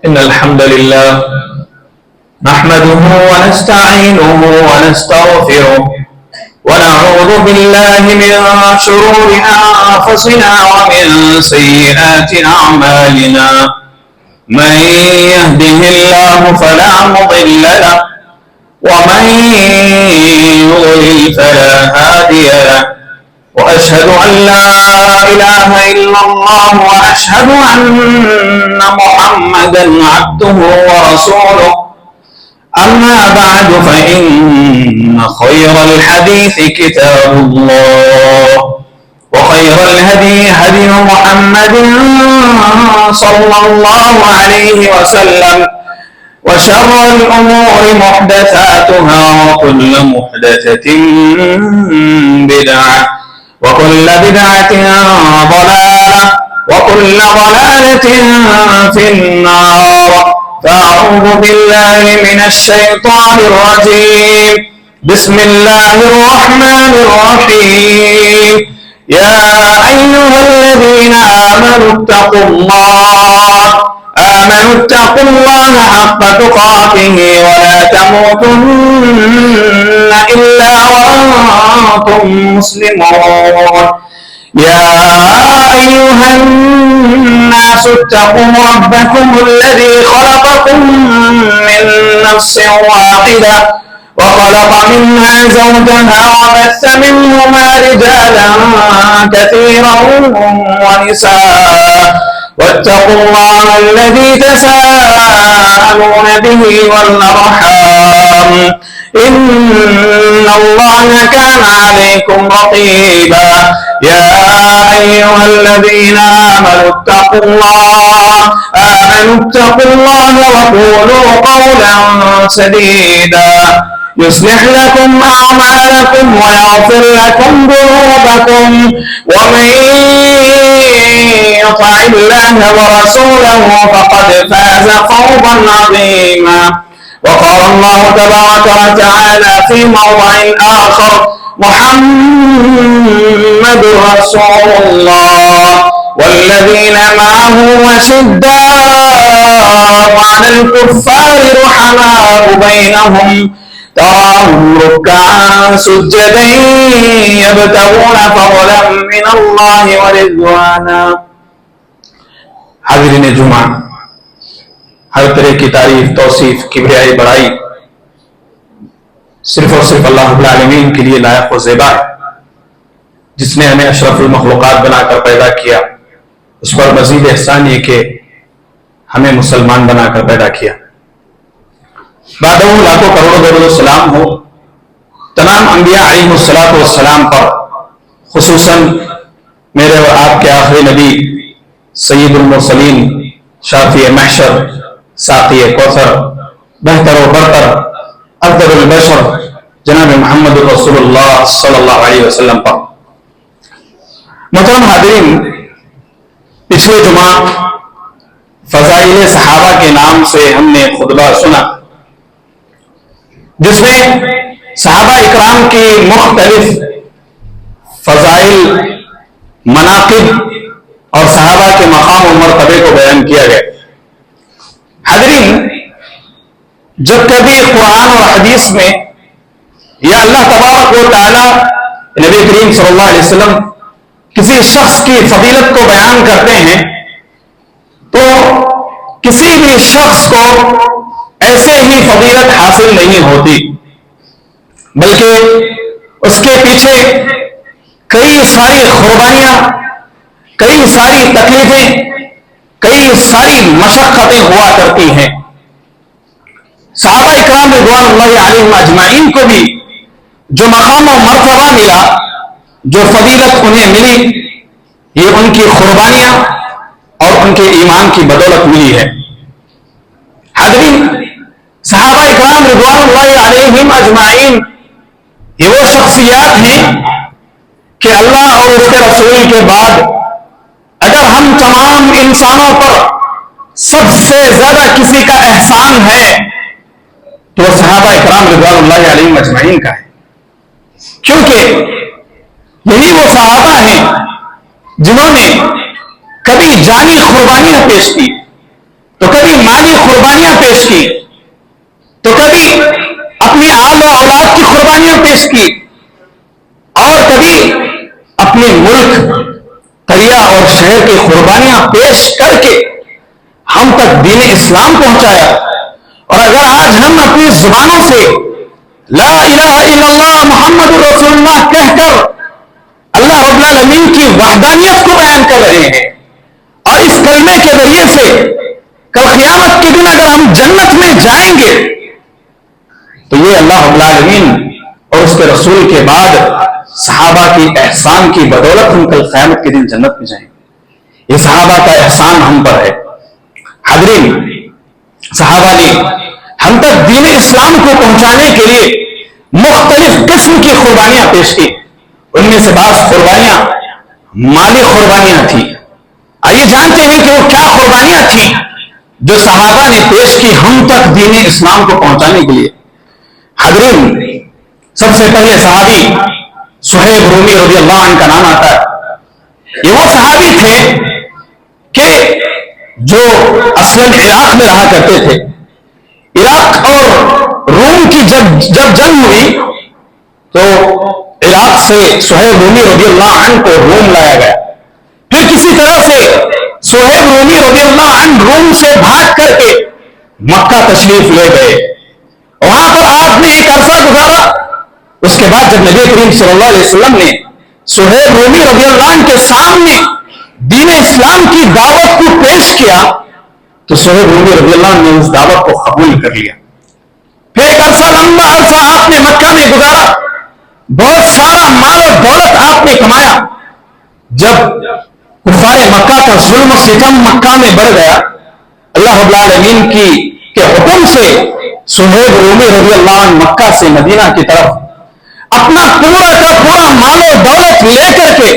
إن الحمد لله نحمده ونستعينه ونستغفره ونعوذ بالله من شرور أنفسنا ومن سيئات أعمالنا من يهده الله فلا مضل له ومن يضلل فلا هادي له وأشهد أن لا إله إلا الله وأشهد أن محمدا عبده ورسوله أما بعد فإن خير الحديث كتاب الله وخير الهدي هدي محمد صلى الله عليه وسلم وشر الأمور محدثاتها وكل محدثة بدعة وكل بدعة ضلالة وكل ضلالة في النار فأعوذ بالله من الشيطان الرجيم بسم الله الرحمن الرحيم يا أيها الذين آمنوا اتقوا الله حق تقاته ولا تموتن إلا وأنتم مسلمون يا أيها الناس اتقوا ربكم الذي خلقكم من نفس واحدة وخلق منها زوجها وبث منهما رجالا كثيرا ونساء واتقوا الله الذي تساءلون به والأرحام إن الله كان عليكم رقيبا يا أيها الذين آمنوا اتقوا الله وقولوا قولا سديدا يصلح لكم أعمالكم ويغفر لكم ذنوبكم ومن يطع الله ورسوله فقد فاز فوزا عظيما وقال الله تبارك وتعالى في موضع آخر محمد رسول الله والذين معه أشداء على الكفار رحماء بينهم تراهم ركعا سجدا يبتغون فضلا من الله ورضوانا. حاضرین جمعہ، ہر طرح کی تعریف، توصیف، کبریائی، بڑائی صرف اور صرف اللہ رب العالمین کے لیے لائق و زیبا ہے، جس نے ہمیں اشرف المخلوقات بنا کر پیدا کیا. اس پر مزید احسان یہ کہ ہمیں مسلمان بنا کر پیدا کیا. بعد لاکھوں کروڑوں درود و سلام ہو تمام انبیاء علیہ السلام پر، خصوصاً میرے اور آپ کے آخری نبی سید المرسلین، شافی محشر، ساقی کوثر، بہتر و برتر، افضل البشر جناب محمد رسول اللہ صلی اللہ علیہ وسلم پر. محترم حاضرین، پچھلے جمعہ فضائل صحابہ کے نام سے ہم نے خطبہ سنا، جس میں صحابہ اکرام کی مختلف فضائل، مناقب اور صحابہ کے مقام و مرتبے کو بیان کیا گیا. حاضرین، جب کبھی قرآن اور حدیث میں یا اللہ تبارک و تعالی نبی کریم صلی اللہ علیہ وسلم کسی شخص کی فضیلت کو بیان کرتے ہیں تو کسی بھی شخص کو ایسے ہی فضیلت حاصل نہیں ہوتی، بلکہ اس کے پیچھے کئی ساری قربانیاں، کئی ساری تکلیفیں، کئی ساری مشقتیں ہوا کرتی ہیں. صحابہ اکرام رضوان اللہ علیہم اجمعین کو بھی جو مقام و مرتبہ ملا، جو فضیلت انہیں ملی، یہ ان کی قربانیاں اور ان کے ایمان کی بدولت ملی ہے. حاضرین، صحابہ اکرام رضوان اللہ علیہم اجمعین یہ وہ شخصیات ہیں کہ اللہ اور اس کے رسول کے بعد اگر ہم تمام انسانوں پر سب سے زیادہ کسی کا احسان ہے تو صحابہ اکرام رضوان اللہ علیہم اجمعین کا ہے، کیونکہ یہی وہ صحابہ ہیں جنہوں نے کبھی جانی قربانیاں پیش کی، تو کبھی مالی قربانیاں پیش کی، تو کبھی اپنی آل و اولاد کی قربانیاں پیش کی، اور کبھی اپنے ملک، قریہ اور شہر کی قربانیاں پیش کر کے ہم تک دین اسلام پہنچایا۔ اور اگر آج ہم اپنی زبانوں سے لا الہ الا اللہ محمد رسول اللہ کہہ کر اللہ رب العالمین کی وحدانیت کو بیان کر رہے ہیں، اور اس کلمے کے ذریعے سے کل قیامت کے دن اگر ہم جنت میں جائیں گے تو یہ اللہ رب العالمین اور اس کے رسول کے بعد صحابہ کی احسان کی بدولت ہم کل قیامت کے دن جنت میں جائیں گے۔ یہ صحابہ کا احسان ہم پر ہے۔ حاضرین، صحابہ نے ہم تک دین اسلام کو پہنچانے کے لیے مختلف قسم کی قربانیاں پیش کی۔ ان میں سے بعض قربانیاں مالی قربانیاں تھیں۔ آئیے جانتے ہیں کہ وہ کیا قربانیاں تھیں جو صحابہ نے پیش کی ہم تک دین اسلام کو پہنچانے کے لیے۔ حاضرین، سب سے پہلے صحابی صہیب رومی رضی اللہ عنہ کا نام آتا ہے۔ یہ وہ صحابی تھے کہ جو اصلاً عراق میں رہا کرتے تھے۔ عراق اور روم کی جب جنگ ہوئی تو عراق سے صہیب رومی رضی اللہ عنہ کو روم لایا گیا۔ پھر کسی طرح سے صہیب رومی رضی اللہ عنہ روم سے بھاگ کر کے مکہ تشریف لے گئے۔ وہاں پر آپ نے ایک عرصہ گزارا۔ اس کے بعد جب نبی کریم صلی اللہ علیہ وسلم نے صہیب رومی رضی اللہ عنہ کے سامنے دین اسلام کی دعوت کو پیش کیا تو صہیب رومی رضی اللہ عنہ نے اس دعوت کو قبول کر لیا۔ پھر ایک عرصہ، لمبا عرصہ آپ نے مکہ میں گزارا، بہت سارا مال و دولت آپ نے کمایا۔ جب کفار مکہ کا ظلم و ستم مکہ میں بڑھ گیا، اللہ رب العالمین کے حکم سے صہیب رومی رضی اللہ عنہ مکہ سے مدینہ کی طرف اپنا پورا کا پورا مال و دولت لے کر کے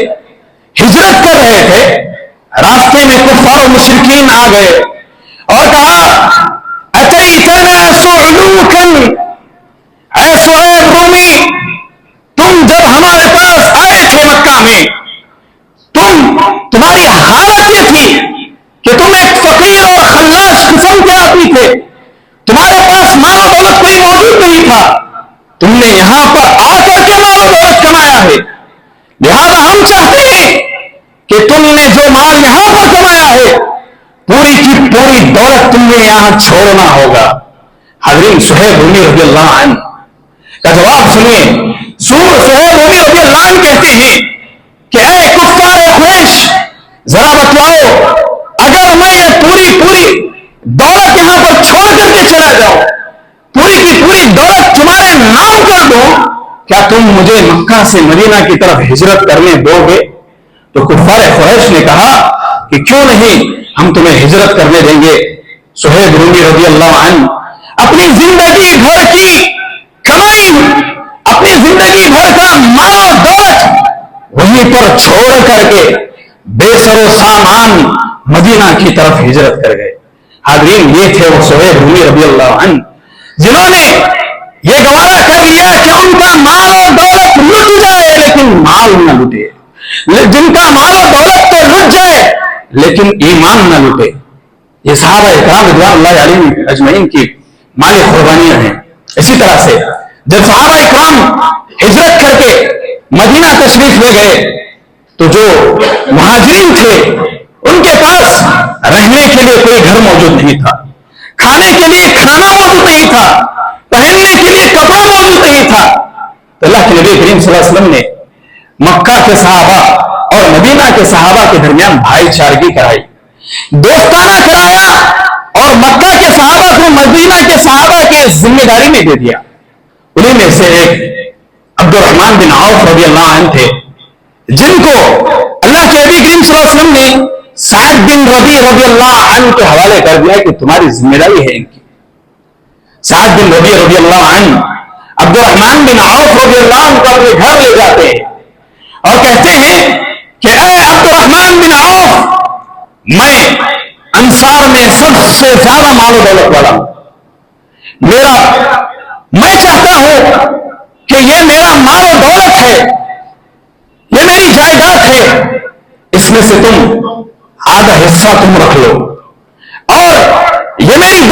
ہجرت کر رہے تھے۔ راستے میں کفار و مشرکین آ گئے اور کہا، اتیتنا صعلوکن، اے صہیب رومی، تم جب ہمارے پاس آئے تھے مکہ میں تمہاری حالت یہ تھی کہ تم ایک فقیر اور خلاش قسم کے آدمی تھے، تمہارے پاس مال و دولت کوئی موجود نہیں تھا، تم نے یہاں پر آ کر کے مال و دولت کمایا ہے، لہذا ہم چاہتے ہیں کہ تم نے جو مال یہاں پر کمایا ہے پوری کی پوری دولت تم نے یہاں چھوڑنا ہوگا۔ حاضرین، صہیب رومی رضی اللہ عنہ کا جواب سنیے۔ صہیب رومی رضی اللہ عنہ کہتے ہیں کہ اے کفار قریش، ذرا بتلاؤ، اگر میں یہ پوری دولت یہاں پر چھوڑ کر کے چلا جاؤں، پوری کی پوری دولت تمہارے نام کر دوں، کیا تم مجھے مکہ سے مدینہ کی طرف ہجرت کرنے دو گے؟ تو کفار قریش نے کہا کہ کیوں نہیں، ہم تمہیں ہجرت کرنے دیں گے۔ صہیب رومی رضی اللہ عنہ اپنی زندگی بھر کی کمائی، اپنی زندگی بھر کا مال و دولت وہیں پر چھوڑ کر کے بے سر و سامان مدینہ کی طرف ہجرت کر گئے۔ حاضرین، یہ تھے وہ صہیب رومی رضی اللہ عنہ جنہوں نے یہ گوارا کر لیا کہ ان کا مال و دولت لٹ جائے لیکن مال نہ لٹے، جن کا مال و دولت تو لٹ جائے لیکن ایمان نہ لٹے۔ یہ صحابہ اکرام رضوان اللہ علیہم اجمعین کی مالی قربانیاں ہیں۔ اسی طرح سے جب صحابہ اکرام ہجرت کر کے مدینہ تشریف لے گئے تو جو مہاجرین تھے ان کے پاس رہنے کے لیے کوئی گھر موجود نہیں تھا، کھانے کے لیے کھانا موجود نہیں تھا، پہننے کے لیے کپڑا موجود نہیں تھا۔ تو اللہ کے نبی کریم صلی اللہ علیہ وسلم نے مکہ کے صحابہ اور مدینہ کے صحابہ کے درمیان بھائی چارگی کرائی، دوستانہ کرایا، اور مکہ کے صحابہ کو مدینہ کے صحابہ کی ذمہ داری میں دے دیا۔ انہیں میں سے ایک عبد الرحمن بن عوف رضی اللہ عنہ تھے، جن کو اللہ کے نبی کریم صلی اللہ علیہ وسلم نے سعد بن ربیع رضی اللہ عنہ کے حوالے کر دیا کہ تمہاری ذمہ داری ہے ان کی۔ سعد بن ربیع رضی اللہ عنہ عبد الرحمن بن عوف رضی اللہ عنہ کو اپنے گھر لے جاتے ہیں اور کہتے ہیں کہ اے عبد الرحمن بن عوف، میں انصار میں سب سے زیادہ مال و دولت والا ہوں، میں چاہتا ہوں کہ یہ میرا مال و دولت ہے، یہ میری جائیداد ہے، اس میں سے تم آدھا حصہ تم رکھ لو اور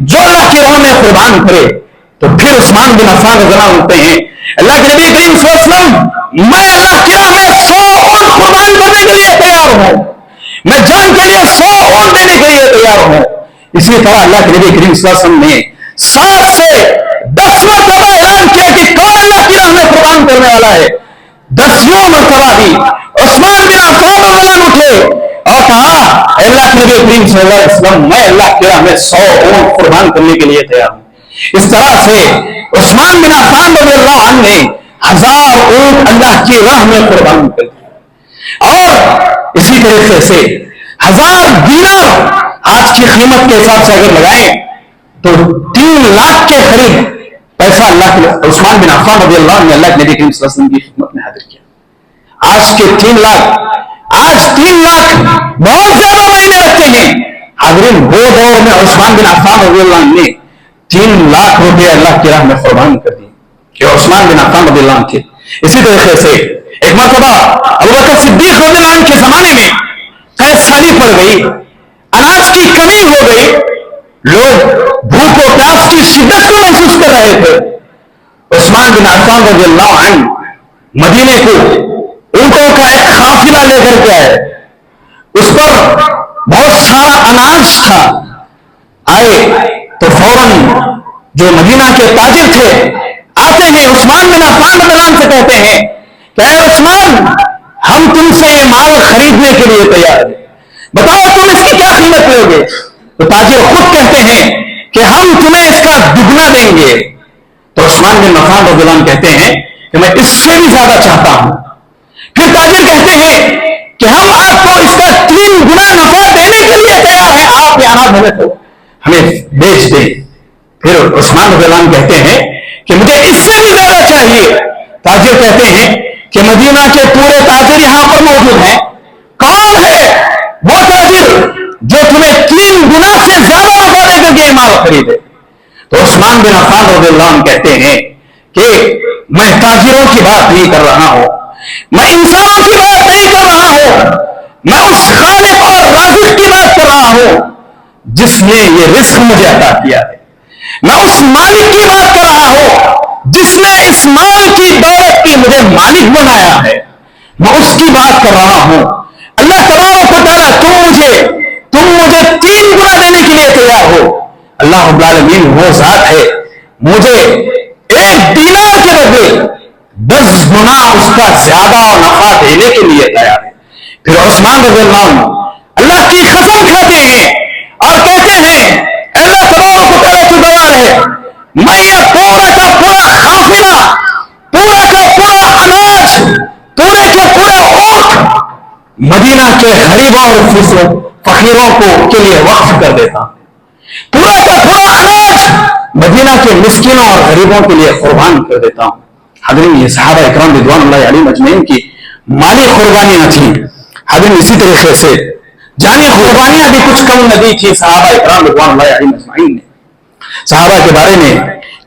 جو اللہ کی راہ میں قربان کرے. تو پھر عثمان بن عفان رضی اللہ عنہ ہوتے ہیں اللہ کے نبی کریم صلی اللہ علیہ وسلم میں اللہ کی راہ میں 100 اونٹ قربان کرنے کے لیے تیار ہوں, میں جان کے لیے 100 اونٹ دینے کے لیے تیار ہوں. اسی طرح اللہ کے نبی کریم صلی اللہ علیہ وسلم نے 7 سے 10 مرتبہ اعلان کیا کہ کون اللہ کی راہ میں قربان کرنے والا ہے. 10ویں مرتبہ بھی عثمان بن عفان رضی اللہ عنہ اٹھے اور کہا اللہ کے نبی کریم صلی اللہ علیہ وسلم میں اللہ کی راہ میں 100 اونٹ قربان کرنے کے لیے تیار ہوں. اس طرح سے عثمان بن عفان رضی اللہ عنہ نے 1000 اونٹ اللہ کی راہ میں قربان کر دیے. اور اسی طریقے سے 1000 دینار آج کی قیمت کے حساب سے اگر لگائیں تو 3 لاکھ کے قریب پیسہ اللہ کے عثمان بن عفان رضی اللہ عنہ نے اللہ کے نبی کریم صلی اللہ علیہ وسلم کی خدمت میں حاضر کیا. آج 3 لاکھ بہت زیادہ معنی رکھتے ہیں. حاضرین وہ دور میں عثمان بن عفان رضی اللہ عنہ نے 3 لاکھ روپے اللہ کی راہ میں قربان کر دیے کہ عثمان بن عفان رضی اللہ عنہ تھے. اسی طریقے سے ایک مرتبہ ابوبکر صدیق رضی اللہ عنہ کے زمانے میں قحط سالی پڑ گئی, اناج کی کمی ہو گئی, لوگ بھوک و پیاس کی شدت کو محسوس کر رہے تھے. عثمان بن عفان رضی اللہ عنہ مدینے کو اونٹوں کا ایک قافلہ لے کر کے آئے, اس پر بہت سارا اناج تھا. آئے تو فوراً جو مدینہ کے تاجر تھے آتے ہیں عثمان بن عفان رضی اللہ عنہ سے کہتے ہیں کہ اے عثمان ہم تم سے یہ مال خریدنے کے لیے تیار ہیں, بتاؤ تم اس کی کیا قیمت لو گے. تو تاجر خود کہتے ہیں کہ ہم تمہیں اس کا دگنا دیں گے. تو عثمان بن عفان رضی اللہ عنہ کہتے ہیں کہ میں اس سے بھی زیادہ چاہتا ہوں. پھر تاجر کہتے ہیں کہ ہم آپ کو اس کا 3 گنا نفع دینے کے لیے تیار ہیں, آپ یہ اناج ہمیں تو ہمیں بیچ دیں. پھر عثمان رضی اللہ عنہ کہتے ہیں کہ مجھے اس سے بھی زیادہ چاہیے. تاجر کہتے ہیں کہ مدینہ کے پورے تاجر یہاں پر موجود ہیں, کون ہے وہ تاجر جو تمہیں 3 گنا سے زیادہ نفع دے کر کے مال خریدے. تو عثمان بن عفان رضی اللہ عنہ کہتے ہیں کہ میں تاجروں کی بات نہیں کر رہا ہوں, میں انسانوں کی بات نہیں کر رہا ہوں, میں اس خالق اور رازق کی بات کر رہا ہوں جس نے یہ رزق مجھے عطا کیا ہے. میں اس مالک کی بات کر رہا ہوں جس نے اس مال کی دولت کی مجھے مالک بنایا ہے, میں اس کی بات کر رہا ہوں. اللہ تبارک و تعالیٰ تم مجھے 3 گنا دینے کے لیے تیار ہو. اللہ رب العالمین وہ ذات ہے مجھے 1 دینار کے بدلے 10 گنا اس کا زیادہ نفع دینے کے لیے تیار ہے. پھر عثمان رضی اللہ عنہ اللہ کی قسم کھاتے ہیں اور کہتے ہیں اللہ تبارک و تعالیٰ کی گواہ ہے, میں یہ پورا کا پورا قافلہ, پورا کا پورا اناج, پورے کے پورے اونٹ مدینہ کے غریبوں اور فقیروں کے لیے وقف کر دیتا ہوں. پورا کا پورا اناج مدینہ کے مسکینوں اور غریبوں کے لیے قربان کر دیتا ہوں. حضرین یہ صحابہ اکرام رضوان اللہ علیہم اجمعین کی مالی قربانیاں تھیں. حضرین اسی طریقے سے جانی قربانیاں بھی کچھ کم نہ دی تھی صحابہ اکرام رضوان اللہ علیہم اجمعین نے. صحابہ کے بارے میں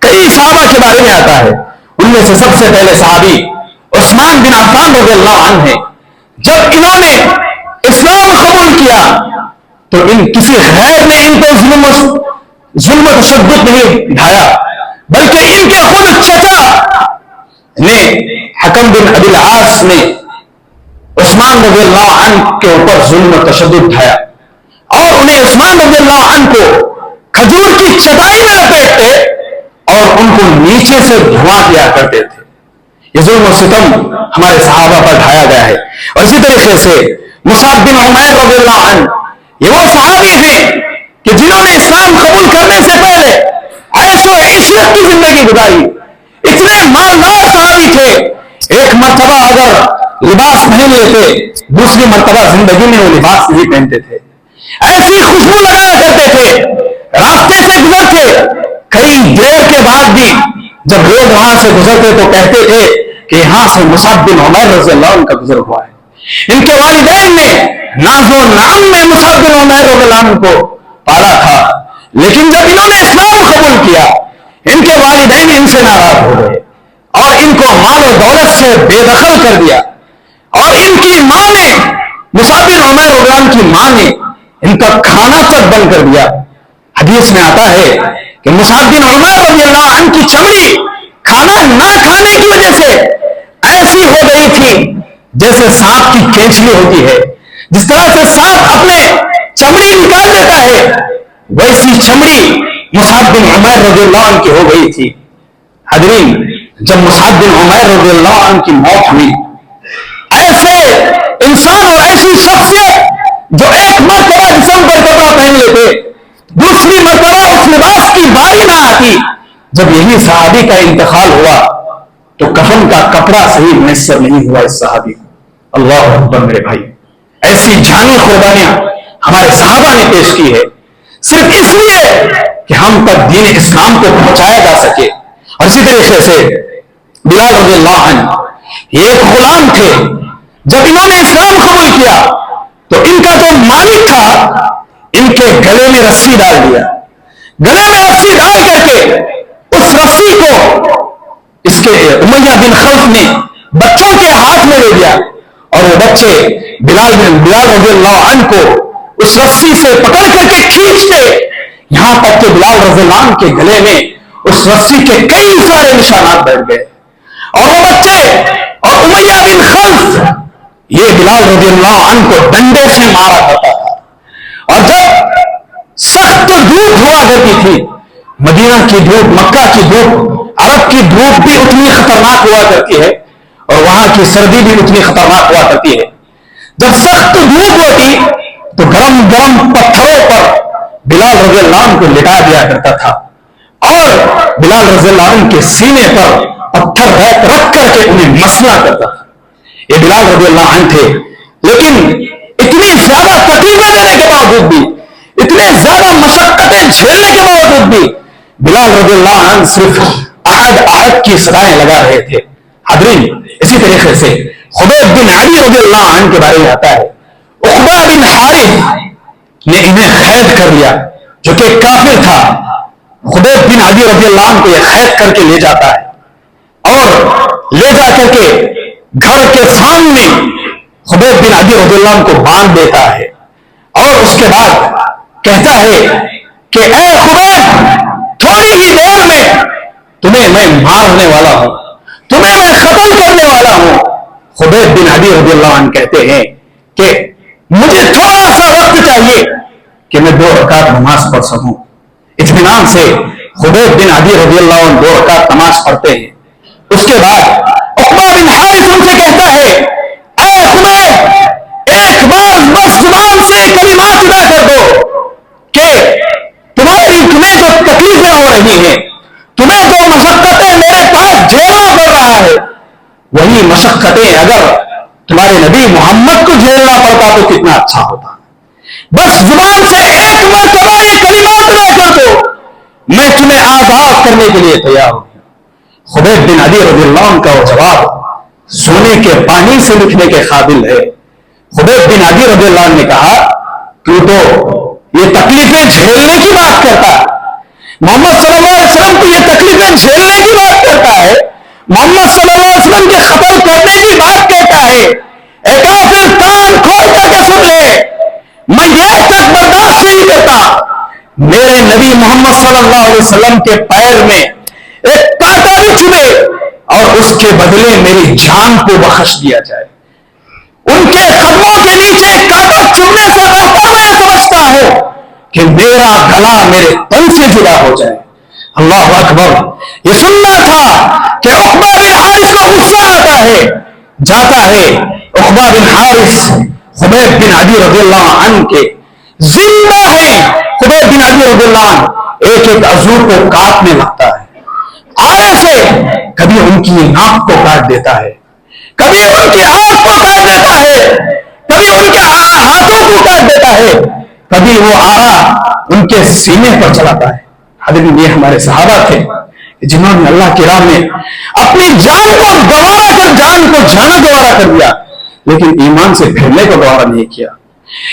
کئی صحابہ کے بارے میں آتا ہے, ان میں سے سب سے پہلے صحابی عثمان بن عفان رضی اللہ عنہ ہیں. جب انہوں نے اسلام قبول کیا تو کسی غیر نے ان کو ظلم و تشدد نہیں ڈھایا, بلکہ ان کے خود چچا نے حکم بن ابی العاص نے عثمان رضی اللہ عنہ کے اوپر ظلم و تشدد ڈھایا اور انہیں عثمان رضی اللہ عنہ کو کھجور کی چٹائی میں لپیٹتے اور ان کو نیچے سے دھواں دیا کرتے تھے. یہ ظلم و ستم ہمارے صحابہ پر ڈھایا گیا ہے. اور اسی طریقے سے مصعب بن عمیر رضی اللہ عنہ یہ وہ صحابی ہیں کہ جنہوں نے اسلام قبول کرنے سے پہلے عیش و عشرت کی زندگی گزاری. اتنے مالدار صحابی تھے, ایک مرتبہ اگر لباس پہن لیتے دوسری مرتبہ زندگی میں وہ لباس نہیں پہنتے تھے. ایسی خوشبو لگایا کرتے تھے, راستے سے گزرتے کئی دیر کے بعد بھی جب لوگ وہاں سے گزرتے تو کہتے تھے کہ یہاں سے مصعب بن عمیر رضی اللہ عنہ کا گزر ہوا ہے. ان کے والدین نے ناز و نعم میں مصعب بن عمیر رضی اللہ عنہ کو پالا تھا, لیکن جب انہوں نے اسلام قبول کیا ان کے والدین ان سے ناراض ہو گئے اور ان کو مال و دولت سے بے دخل کر دیا, اور ان کی ماں نے مصعب بن عمیر رضی اللہ عنہ کی ماں نے ان کا کھانا تک بند کر دیا. حدیث میں آتا ہے کہ مصعب بن عمیر رضی اللہ عنہ کی چمڑی کھانا نہ کھانے کی وجہ سے ایسی ہو گئی تھی جیسے سانپ کی کینچلی ہوتی ہے. جس طرح سے سانپ اپنے چمڑی نکال لیتا ہے ویسی چمڑی مصعب بن عمیر رضی اللہ عنہ کی ہو گئی تھی. حاضرین، جب مصعب بن عمیر رضی اللہ عنہ کی موت ہوئی، ایسے انسان اور ایسی شخصیت جو ایک مرتبہ جسم پر کپڑا پہن لیتے، دوسری مرتبہ اس لباس کی باری نہ آتی، جب یہی صحابی کا انتقال ہوا تو کفن کا کپڑا صحیح میسر نہیں ہوا اس صحابی کو. اللہ اکبر میرے بھائی، ایسی جانی قربانیاں ہمارے صحابہ نے پیش کی ہے صرف اس لیے کہ ہم تک دین اسلام کو پہنچایا جا سکے. اور اسی طریقے سے بلال رضی اللہ عنہ یہ ایک غلام تھے. جب انہوں نے اسلام قبول کیا تو ان کا جو مالک تھا ان کے گلے میں رسی ڈال دیا. گلے میں رسی ڈال کر کے اس رسی کو اس کے امیہ بن خلف نے بچوں کے ہاتھ میں لے دیا اور وہ بچے بلال رضی اللہ عنہ کو اس رسی سے پکڑ کر کے کھینچتے، یہاں تک کہ بلال رضی اللہ عنہ کے گلے میں اس رسی کے کئی سارے نشانات بیٹھ گئے. اور وہ بچے اور امیہ بن خلف یہ بلال رضی اللہ عنہ کو ڈنڈے سے مارا کرتا تھا. اور جب سخت دھوپ ہوا کرتی تھی، مدینہ کی دھوپ، مکہ کی دھوپ، عرب کی دھوپ بھی اتنی خطرناک ہوا کرتی ہے اور وہاں کی سردی بھی اتنی خطرناک ہوا کرتی ہے. جب سخت دھوپ ہوتی تو گرم گرم پتھروں پر بلال رضی اللہ عنہ کو لٹا دیا کرتا تھا اور بلال رضی اللہ عنہ کے سینے پر پتھر رکھ کر کے انہیں مسنا کرتا تھا. یہ بلال رضی اللہ عنہ تھے، لیکن اتنی زیادہ تکلیفیں دینے کے باوجود بھی، اتنے زیادہ مشقتیں جھیلنے کے باوجود بھی بلال رضی اللہ عنہ صرف احد کی صدائیں لگا رہے تھے. حاضرین، اسی طریقے سے خبیب بن عدی رضی اللہ عنہ کے بارے میں آتا ہے، عقبہ بن حارث نے انہیں قید کر لیا جو کہ کافر تھا. خبیب بن عدی رضی اللہ عنہ کو یہ قید کر کے لے جاتا ہے اور لے جا کر کے گھر کے سامنے خبیب بن عدی رضی اللہ عنہ کو باندھ دیتا ہے اور اس کے بعد کہتا ہے کہ اے خبیب، تھوڑی ہی دیر میں تمہیں میں مارنے والا ہوں، تمہیں میں قتل کرنے والا ہوں. خبیب بن عدی رضی اللہ عنہ کہتے ہیں کہ مجھے تھوڑا سا وقت چاہیے کہ میں 2 رکعت نماز پڑھ سکوں. اطمینان سے خبیب بن عدی رضی اللہ عنہ 2 رکعت نماز پڑھتے ہیں. اس کے بعد عقبہ بن حارث ان سے کہتا ہے، اے خبیب، ایک بار بس زبان سے کلمات ادا کر دو کہ تمہیں جو تکلیفیں ہو رہی ہیں، تمہیں جو مشقتیں میرے پاس جھیلنا پڑ رہا ہے، وہی مشقتیں اگر تمہارے نبی محمد کو جھیلنا پڑتا تو کتنا اچھا ہوتا. بس زبان سے ایک مرتبہ یہ کلمات ادا کر دو، میں تمہیں آزاد کرنے کے لیے تیار ہوں. خبیب بن عدی رضی اللہ عنہ کا وہ جواب سونے کے پانی سے لکھنے کے قابل ہے. خبیب بن عدی رضی اللہ عنہ نے کہا، تو یہ تکلیفیں جھیلنے کی بات کرتا ہے، محمد صلی اللہ علیہ وسلم کو یہ تکلیفیں جھیلنے کی بات کرتا ہے، محمد صلی اللہ علیہ وسلم کے قتل کرنے کی بات کہتا ہے. اے کافر، کان کھول کر کے سن لے، میں یہ تک برداشت نہیں کرتا میرے نبی محمد صلی اللہ علیہ وسلم کے پیر میں ایک کانٹا بھی چبھے اور اس کے بدلے میری جان کو بخش دیا جائے. ان کے قدموں کے نیچے کانٹا چبھنے سے بہتر میں سمجھتا ہوں کہ میرا گلا میرے تن سے جدا ہو جائے. اللہ اکبر. یہ سننا تھا کہ عقبہ بن حارث کو غصہ آتا ہے، جاتا ہے عقبہ بن حارث خبیب بن عدی رضی اللہ عنہ کے زندہ ہے. خبیب بن عدی رضی اللہ عنہ ایک ایک عضو کو کاٹنے لگتا ہے. آئے سے کبھی ان کی ناک کو کاٹ دیتا ہے، کبھی ان کی آنکھ کو کاٹ دیتا ہے، کبھی ان کے ہاتھوں کو کاٹ دیتا ہے، کبھی وہ آرا ان کے سینے پر چلاتا ہے. حضرت یہ ہمارے صحابہ تھے جنہوں نے اللہ کی راہ میں اپنی جان کو گوارا کر، جان کو جانا گوارا کر دیا، لیکن ایمان سے پھرنے کو گوارا نہیں کیا.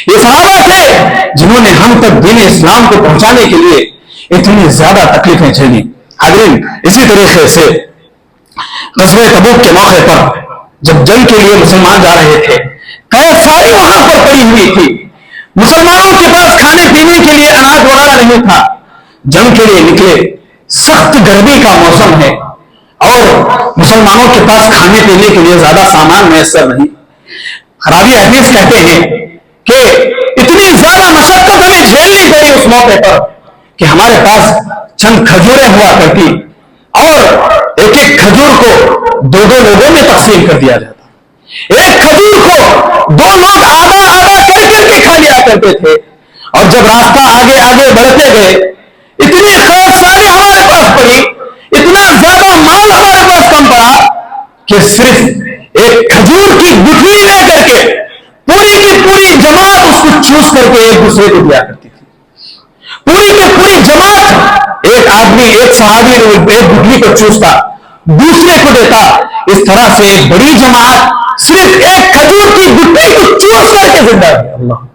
یہ صحابہ تھے جنہوں نے ہم تک دین اسلام کو پہنچانے کے لیے اتنی زیادہ تکلیفیں جھیلی. حاضرین، اسی طریقے سے غزوہ تبوک کے موقع پر جب جنگ کے لیے مسلمان جا رہے تھے، قید ساری وہاں پر پڑی ہوئی تھی. مسلمانوں کے پاس کھانے پینے کے لیے اناج وغیرہ نہیں تھا. جنگ کے لیے نکلے، سخت گرمی کا موسم ہے اور مسلمانوں کے پاس کھانے پینے کے لیے زیادہ سامان میسر نہیں. راوی حدیث کہتے ہیں کہ اتنی زیادہ مشقت ہمیں جھیلنی پڑی اس موقع پر کہ ہمارے پاس چند کھجوریں ہوا کرتی اور ایک ایک کھجور کو دو دو لوگوں میں تقسیم کر دیا جاتا. ایک کھجور کو دو لوگ آدھا آدھا کر کے کھا لیا کرتے تھے. اور جب راستہ آگے آگے بڑھتے گئے اتنی خیر ساری ہمارے پاس پڑی، اتنا زیادہ مال ہمارے پاس کم پڑا کہ صرف ایک کھجور کی گٹھلی لے کر کے پوری کی پوری جماعت اس کو چوس کر کے ایک دوسرے کو دیا کرتی تھی. پوری کی پوری جماعت، ایک آدمی ایک صحابی ایک گٹھلی کو چوستا دوسرے کو دیتا. اس طرح سے ایک بڑی جماعت صرف ایک کھجور کی گٹھلی کو چوس کر کے زندہ ہے. اللہ،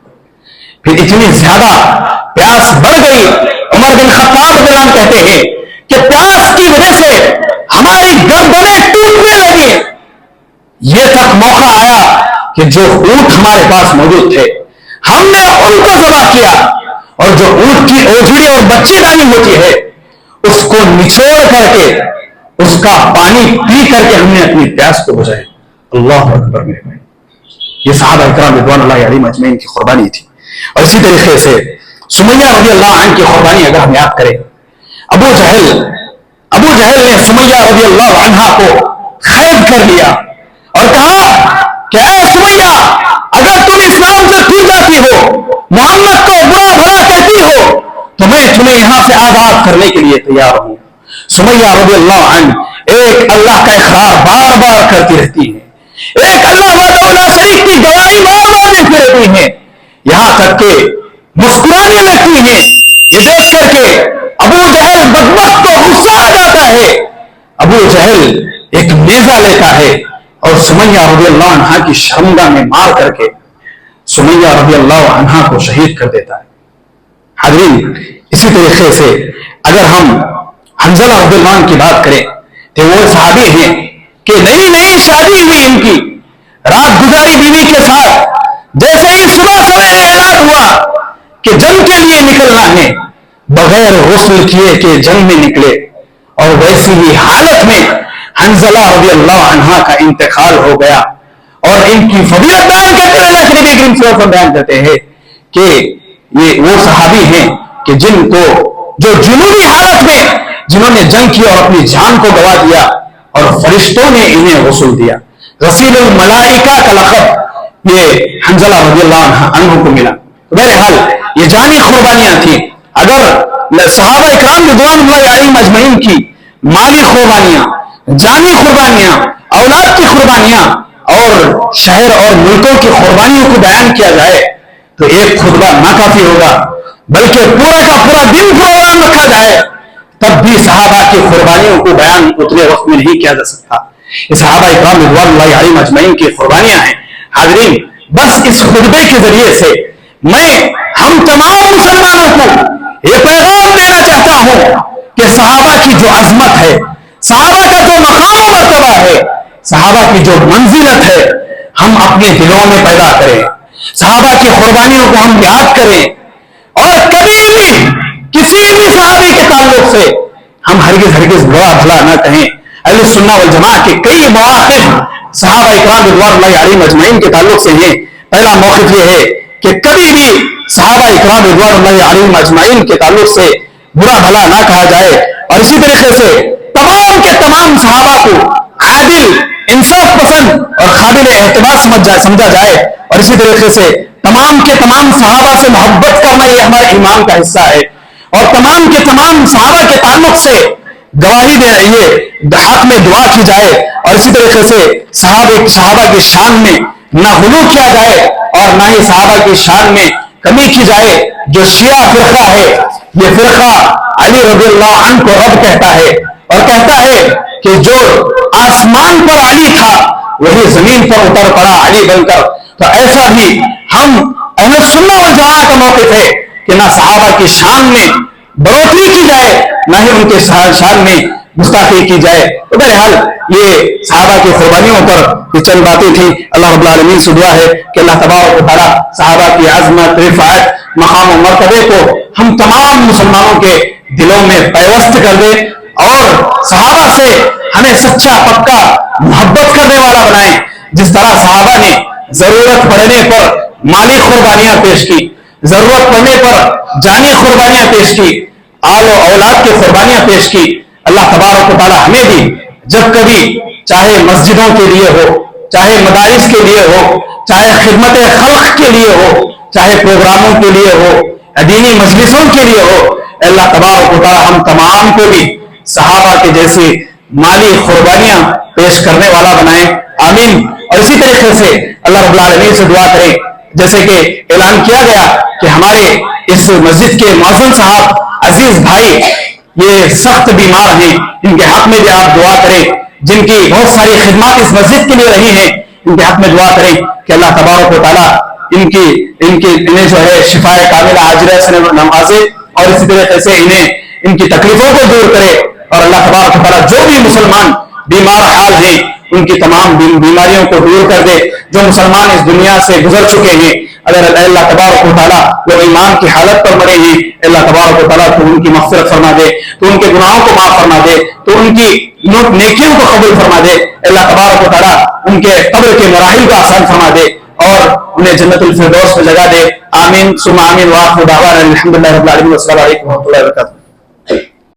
پھر اتنی زیادہ پیاس بڑھ گئی. عمر بن خطاب رضی اللہ عنہ کہتے ہیں کہ پیاس کی وجہ سے ہماری گردنیں ٹوٹنے لگی. یہ تک موقع آیا کہ جو اونٹ ہمارے پاس موجود تھے ہم نے ان کو ذبح کیا اور جو اونٹ کی اوجھڑی اور بچے دانی ہوتی ہے اس کو نچوڑ کر کے اس کا پانی پی کر کے ہم نے اپنی پیاس کو بجھایا. اللہ اکبر میرے بھائی، یہ صحابہ کرام رضوان اللہ علیہم اجمعین کی قربانی تھی. اور اسی طریقے سے سمیہ رضی اللہ عنہ کی قربانی اگر ہم یاد کریں، ابو جہل نے سمیہ رضی اللہ عنہ کو قید کر لیا اور کہا کہ اے سمیہ، اگر تم اسلام سے پھر جاتی ہو، محمد کو برا بھلا کہتی ہو تو میں تمہیں یہاں سے آزاد کرنے کے لیے تیار ہوں. سمیہ رضی اللہ عنہ ایک اللہ کا اقرار بار بار کرتی رہتی ہے، ایک اللہ وحدہ لا شریک کی گواہی بار بار دیتی رہتی ہیں، یہاں تک کہ مسکرانے لگتی ہیں. یہ دیکھ کر کے ابو جہل بدبخت کو غصہ آ جاتا ہے. ابو جہل ایک نیزہ لیتا ہے اور سمیہ رضی اللہ عنہ کی شرمگاہ میں مار کر کے سمیہ رضی اللہ عنہ کو شہید کر دیتا ہے. حاضرین، اسی طریقے سے اگر ہم حنظلہ رضی اللہ عنہ کی بات کریں تو وہ صحابی ہیں کہ نئی نئی شادی ہوئی ان کی، رات گزاری بیوی کے ساتھ. جیسے ہی صبح سویرے اعلان ہوا کہ جنگ کے لیے نکلنا ہے، بغیر غسل کیے کہ جنگ میں نکلے اور ویسی ہی حالت میں حنظلہ رضی اللہ عنہ کا انتقال ہو گیا. اور ان کی فضیلت بیان کرتے ہوئے اللہ کے نبی کریم صلی اللہ علیہ وسلم بیان کرتے ہیں کہ یہ وہ صحابی ہیں کہ جن کو جو جنوبی حالت میں جنہوں نے جنگ کی اور اپنی جان کو گوا دیا اور فرشتوں نے انہیں غسل دیا. غسیل الملائکہ کا لقب یہ حنظلہ رضی اللہ عنہ کو ملا. بہرحال یہ جانی قربانیاں تھیں. اگر صحابہ اکرام رضوان اللہ علیہم اجمعین کی مالی قربانیاں، جانی قربانیاں، اولاد کی قربانیاں اور شہر اور ملکوں کی قربانیوں کو بیان کیا جائے تو ایک خطبہ نہ کافی ہوگا، بلکہ پورا کا پورا دن پروگرام رکھا جائے تب بھی صحابہ کی قربانیوں کو بیان اتنے وقت میں نہیں کیا جا سکتا. یہ صحابہ اکرام رضوان اللہ علیہم اجمعین کی قربانیاں ہیں. حاضرین، بس اس خطبے کے ذریعے سے میں ہم تمام مسلمانوں کو یہ پیغام دینا چاہتا ہوں کہ صحابہ کی جو عظمت ہے، صحابہ کا جو مقام و مرتبہ ہے، صحابہ کی جو منزلت ہے، ہم اپنے دلوں میں پیدا کریں. صحابہ کی قربانیوں کو ہم یاد کریں اور کبھی بھی کسی بھی صحابی کے تعلق سے ہم ہرگز برا بھلا نہ کہیں. اہل سنہ والجماعہ کے کئی مواقف صحابہ اکرام رضوان اللہ علیہم اجمعین کے تعلق سے ہیں. پہلا موقف یہ ہے کہ کبھی بھی صحابہ اکرام رضوان اللہ علیہم اجمعین کے تعلق سے برا بھلا نہ کہا جائے. اور اسی طریقے سے تمام کے تمام صحابہ کو عادل، انصاف پسند اور قابل اعتبار سمجھا جائے. اور اسی طریقے سے تمام کے تمام صحابہ سے محبت کرنا یہ ہمارے ایمان کا حصہ ہے. اور تمام کے تمام صحابہ کے تعلق سے گواہی یہ حق میں دعا کی جائے. اور اسی طریقے سے صحابہ کی شان میں نہ غلو کیا جائے اور نہ ہی صحابہ کی شان میں کمی کی جائے. جو شیعہ فرقہ ہے، یہ فرقہ علی رضی اللہ عنہ کو رب کہتا ہے اور کہتا ہے کہ جو آسمان پر علی تھا وہی زمین پر اتر پڑا علی بن کر. تو ایسا بھی ہم اہل سنہ والجماعہ کا موقف ہے کہ نہ صحابہ کی شان میں بڑھوتری کی جائے نہ ہی ان کے شان میں گستاخی کی جائے. تو بہرحال یہ صحابہ کی قربانیوں پر یہ چند باتیں تھیں. اللہ رب العالمین سے دعا ہے کہ اللہ تبارک و تعالی صحابہ کی عظمت، رفعت، مقام و مرتبے کو ہم تمام مسلمانوں کے دلوں میں پیوست کر دے اور صحابہ سے ہمیں سچا پکا محبت کرنے والا بنائے. جس طرح صحابہ نے ضرورت پڑنے پر مالی قربانیاں پیش کی, ضرورت پڑنے پر جانی قربانیاں پیش کی, آل و اولاد کی قربانیاں پیش کی. اللہ تبارک و تعالی ہمیں بھی جب کبھی چاہے مسجدوں کے لیے ہو, چاہے مدارس کے لیے ہو, چاہے خدمت خلق کے لیے ہو, چاہے پروگراموں کے لیے ہو, دینی مجلسوں کے لیے ہو, اللہ تبارک و تعالی ہم تمام کو بھی صحابہ کے جیسے مالی قربانیاں پیش کرنے والا بنائیں. آمین. اور اسی طریقے سے اللہ رب العالمین سے دعا کریں, جیسے کہ اعلان کیا گیا کہ ہمارے اس مسجد کے مؤذن صاحب عزیز بھائی یہ سخت بیمار ہیں, ان کے حق میں بھی آپ دعا کریں. جن کی بہت ساری خدمات اس مسجد کے لیے رہی ہیں, ان کے حق میں دعا کریں کہ اللہ تبارک و تعالیٰ انہیں جو ہے شفاء کاملہ عاجلہ سے نوازے, اور اسی طریقے سے ان کی تکلیفوں کو دور کرے. اور اللہ تبارک و تعالیٰ جو بھی مسلمان بیمار حال ہیں ان کی تمام بیماریوں کو دور کر دے. جو مسلمان اس دنیا سے گزر چکے ہیں, اگر اللہ تبارک و تعالیٰ وہ ایمان کی حالت پر مرے ہیں, اللہ تبارک و تعالیٰ تو ان کی مغفرت فرما دے, تو ان کے گناہوں کو معاف فرما دے, تو ان کی نیکیوں کو قبول فرما دے. اللہ تبارک و تعالیٰ ان کے قبر کے مراحل کو آسان فرما دے اور انہیں جنت الفردوس میں جگہ دے. آمین ثم آمین. وآخر دعوانا الحمدللہ رب العالمین. والسلام علیکم و رحمۃ اللہ وبرکاتہ.